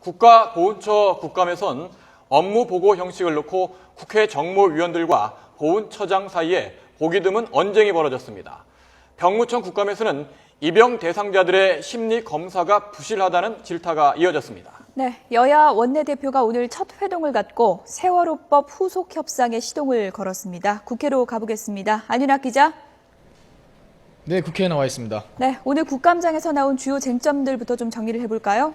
국가보훈처 국감에선 업무보고 형식을 놓고 국회 정무위원들과 보훈처장 사이에 보기 드문 언쟁이 벌어졌습니다. 병무청 국감에서는 입영 대상자들의 심리 검사가 부실하다는 질타가 이어졌습니다. 네, 여야 원내대표가 오늘 첫 회동을 갖고 세월호법 후속 협상에 시동을 걸었습니다. 국회로 가보겠습니다. 안윤학 기자. 네, 국회에 나와 있습니다. 네, 오늘 국감장에서 나온 주요 쟁점들부터 좀 정리를 해볼까요?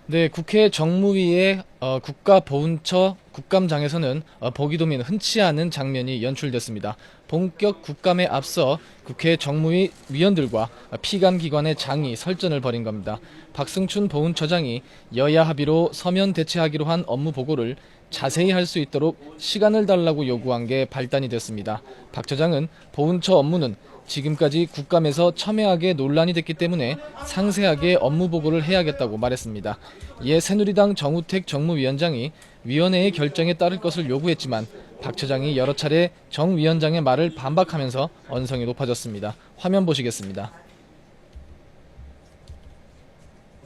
네, 국회 정무위의 국가보훈처 국감장에서는 보기 드문 흔치 않은 장면이 연출됐습니다. 본격 국감에 앞서 국회 정무위 위원들과 피감기관의 장이 설전을 벌인 겁니다. 박승춘 보훈처장이 여야 합의로 서면 대체하기로 한 업무 보고를 자세히 할 수 있도록 시간을 달라고 요구한 게 발단이 됐습니다. 박 처장은 보훈처 업무는 지금까지 국감에서 첨예하게 논란이 됐기 때문에 상세하게 업무 보고를 해야겠다고 말했습니다. 이에 새누리당 정우택 정무위원장이 위원회의 결정에 따를 것을 요구했지만 박 처장이 여러 차례 정 위원장의 말을 반박하면서 언성이 높아졌습니다. 화면 보시겠습니다.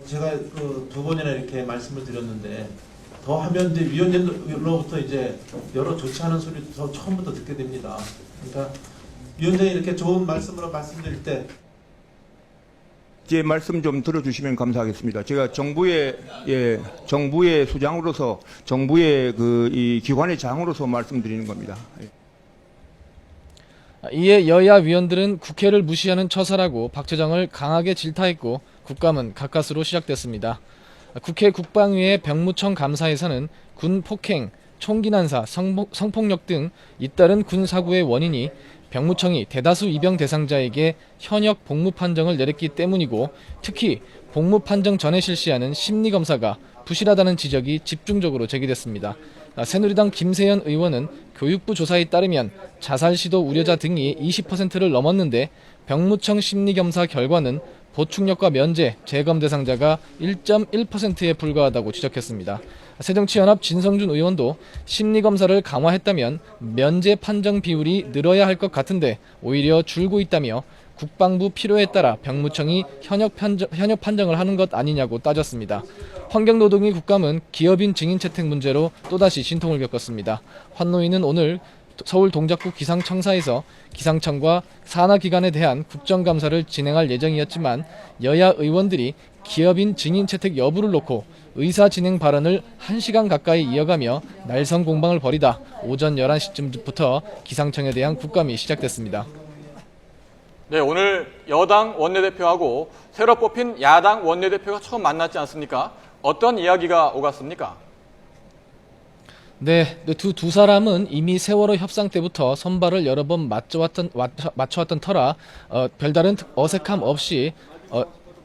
제가 두 번이나 이렇게 말씀을 드렸는데 더 하면 이제 위원장으로부터 이제 여러 좋지 않은 소리 더 처음부터 듣게 됩니다. 그러니까 위원장이 이렇게 좋은 말씀으로 말씀드릴 때 제 말씀 좀 들어주시면 감사하겠습니다. 제가 정부의 수장으로서 정부의 이 기관의 장으로서 말씀드리는 겁니다. 이에 여야 위원들은 국회를 무시하는 처사라고 박 처장을 강하게 질타했고 국감은 가까스로 시작됐습니다. 국회 국방위의 병무청 감사에서는 군 폭행, 총기 난사, 성폭력 등 잇따른 군 사고의 원인이 병무청이 대다수 입영 대상자에게 현역 복무 판정을 내렸기 때문이고 특히 복무 판정 전에 실시하는 심리검사가 부실하다는 지적이 집중적으로 제기됐습니다. 새누리당 김세연 의원은 교육부 조사에 따르면 자살 시도 우려자 등이 20%를 넘었는데 병무청 심리검사 결과는 보충력과 면제, 재검 대상자가 1.1%에 불과하다고 지적했습니다. 새정치연합 진성준 의원도 심리검사를 강화했다면 면제 판정 비율이 늘어야 할 것 같은데 오히려 줄고 있다며 국방부 필요에 따라 병무청이 현역 판정을 하는 것 아니냐고 따졌습니다. 환경노동위 국감은 기업인 증인 채택 문제로 또다시 신통을 겪었습니다. 환노위는 오늘 서울 동작구 기상청사에서 기상청과 산하기관에 대한 국정감사를 진행할 예정이었지만 여야 의원들이 기업인 증인 채택 여부를 놓고 의사 진행 발언을 1시간 가까이 이어가며 날선 공방을 벌이다 오전 11시쯤부터 기상청에 대한 국감이 시작됐습니다. 네, 오늘 여당 원내대표하고 새로 뽑힌 야당 원내대표가 처음 만났지 않습니까? 어떤 이야기가 오갔습니까? 네, 두 사람은 이미 세월호 협상 때부터 선발을 여러 번 맞춰왔던 터라 별다른 어색함 없이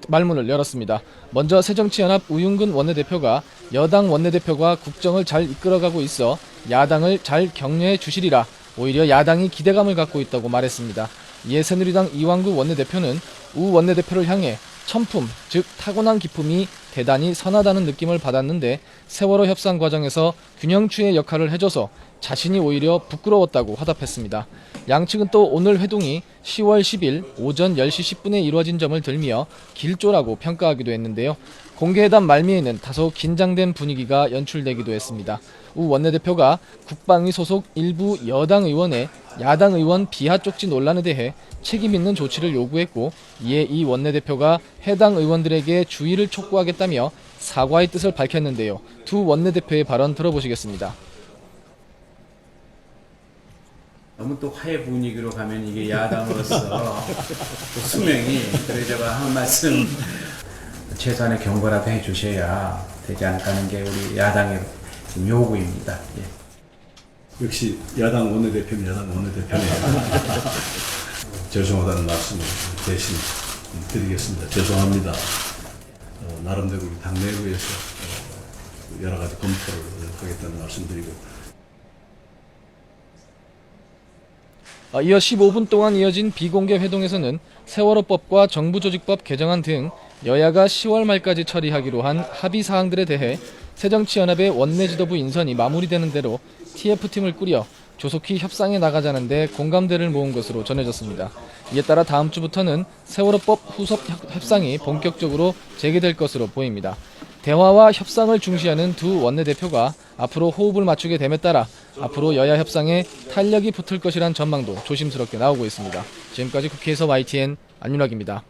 말문을 열었습니다. 먼저 새정치연합 우윤근 원내대표가 여당 원내대표가 국정을 잘 이끌어가고 있어 야당을 잘 격려해 주시리라 오히려 야당이 기대감을 갖고 있다고 말했습니다. 이에 새누리당 이완구 원내대표는 우 원내대표를 향해 천품, 즉 타고난 기품이 대단히 선하다는 느낌을 받았는데 세월호 협상 과정에서 균형추의 역할을 해줘서 자신이 오히려 부끄러웠다고 화답했습니다. 양측은 또 오늘 회동이 10월 10일 오전 10시 10분에 이루어진 점을 들며 길조라고 평가하기도 했는데요. 공개회담 말미에는 다소 긴장된 분위기가 연출되기도 했습니다. 우 원내대표가 국방위 소속 일부 여당 의원의 야당 의원 비하 쪽지 논란에 대해 책임 있는 조치를 요구했고 이에 이 원내대표가 해당 의원들에게 주의를 촉구하겠다며 사과의 뜻을 밝혔는데요. 두 원내대표의 발언 들어보시겠습니다. 너무 또 화해 분위기로 가면 이게 야당으로서 또 수명이 그래서 제가 한 말씀 최소한의 경고라도 해주셔야 되지 않을까 하는 게 우리 야당의 지금 요구입니다. 예. 역시 야당 원내대표는 야당 원내대표네요. 죄송하다는 말씀을 대신 드리겠습니다. 죄송합니다. 나름대로 우리 당내부에서 여러 가지 검토를 하겠다는 말씀드리고 이어 15분 동안 이어진 비공개 회동에서는 세월호법과 정부조직법 개정안 등 여야가 10월 말까지 처리하기로 한 합의 사항들에 대해 새정치연합의 원내지도부 인선이 마무리되는 대로 TF팀을 꾸려 조속히 협상에 나가자는데 공감대를 모은 것으로 전해졌습니다. 이에 따라 다음 주부터는 세월호법 후속 협상이 본격적으로 재개될 것으로 보입니다. 대화와 협상을 중시하는 두 원내대표가 앞으로 호흡을 맞추게 됨에 따라 앞으로 여야 협상에 탄력이 붙을 것이란 전망도 조심스럽게 나오고 있습니다. 지금까지 국회에서 YTN 안윤학입니다.